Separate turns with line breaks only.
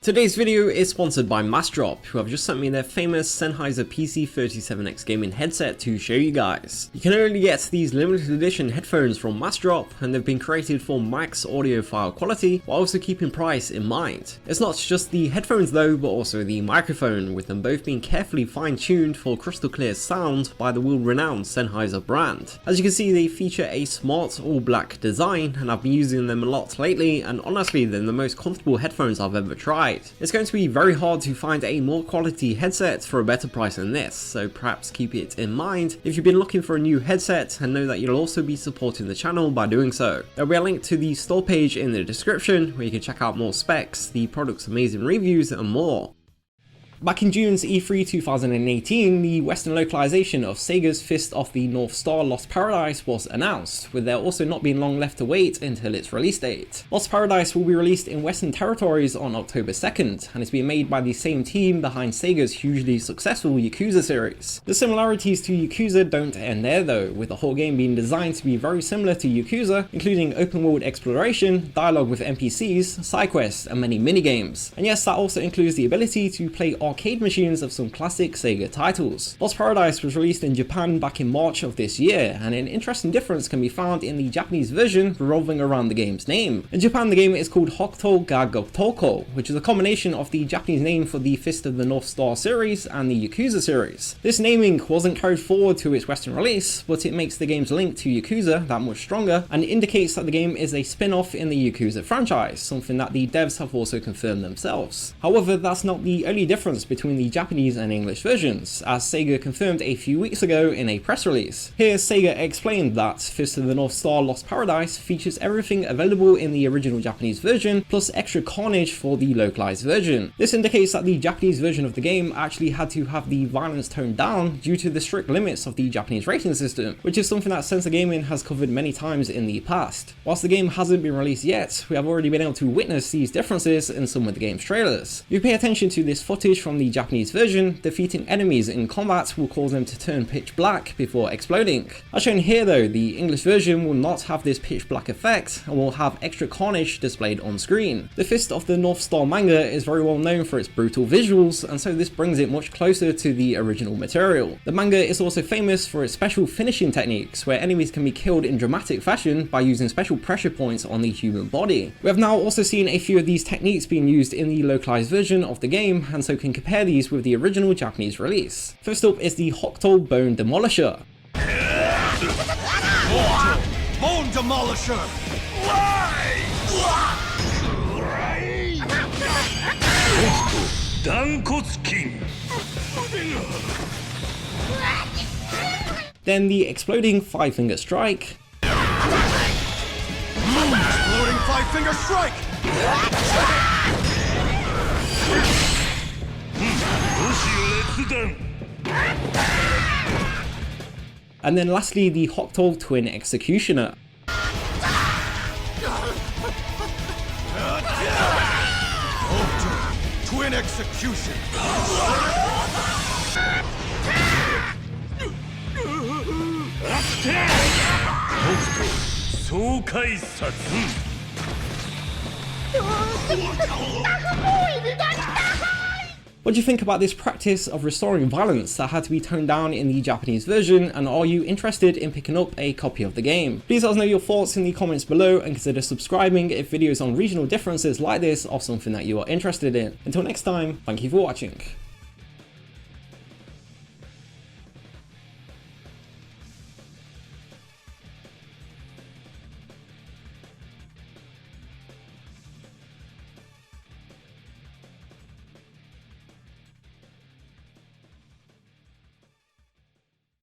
Today's video is sponsored by Massdrop, who have just sent me their famous Sennheiser PC37X gaming headset to show you guys. You can only get these limited edition headphones from Massdrop, and they've been created for max audiophile quality while also keeping price in mind. It's not just the headphones though, but also the microphone, with them both being carefully fine-tuned for crystal clear sound by the world-renowned Sennheiser brand. As you can see, they feature a smart all-black design, and I've been using them a lot lately, and honestly they're the most comfortable headphones I've ever tried. It's going to be very hard to find a more quality headset for a better price than this, so perhaps keep it in mind if you've been looking for a new headset, and know that you'll also be supporting the channel by doing so. There'll be a link to the store page in the description where you can check out more specs, the product's amazing reviews and more. Back in June's E3 2018, the Western localization of Sega's Fist of the North Star Lost Paradise was announced, with there also not being long left to wait until its release date. Lost Paradise will be released in Western territories on October 2nd, and it's being made by the same team behind Sega's hugely successful Yakuza series. The similarities to Yakuza don't end there though, with the whole game being designed to be very similar to Yakuza, including open world exploration, dialogue with NPCs, side quests, and many minigames. And yes, that also includes the ability to play arcade machines of some classic Sega titles. Lost Paradise was released in Japan back in March of this year, and an interesting difference can be found in the Japanese version revolving around the game's name. In Japan, the game is called Hokuto ga Gotoko, which is a combination of the Japanese name for the Fist of the North Star series and the Yakuza series. This naming wasn't carried forward to its Western release, but it makes the game's link to Yakuza that much stronger, and indicates that the game is a spin-off in the Yakuza franchise, something that the devs have also confirmed themselves. However, that's not the only difference between the Japanese and English versions, as Sega confirmed a few weeks ago in a press release. Here, Sega explained that Fist of the North Star Lost Paradise features everything available in the original Japanese version, plus extra carnage for the localized version. This indicates that the Japanese version of the game actually had to have the violence toned down due to the strict limits of the Japanese rating system, which is something that Censored Gaming has covered many times in the past. Whilst the game hasn't been released yet, we have already been able to witness these differences in some of the game's trailers. If you pay attention to this footage from the Japanese version, defeating enemies in combat will cause them to turn pitch black before exploding. As shown here though, the English version will not have this pitch black effect and will have extra carnage displayed on screen. The Fist of the North Star manga is very well known for its brutal visuals, and so this brings it much closer to the original material. The manga is also famous for its special finishing techniques, where enemies can be killed in dramatic fashion by using special pressure points on the human body. We have now also seen a few of these techniques being used in the localized version of the game, and so can compare these with the original Japanese release. First up is the Hokuto Bone Demolisher.
Bone Demolisher!
Then the Exploding Five-Finger Strike.
Exploding Five-Finger Strike!
And then lastly, the Hokuto Twin Executioner.
Hokuto Twin Execution!
What do you think about this practice of restoring violence that had to be toned down in the Japanese version, and are you interested in picking up a copy of the game? Please let us know your thoughts in the comments below, and consider subscribing if videos on regional differences like this are something that you are interested in. Until next time, thank you for watching.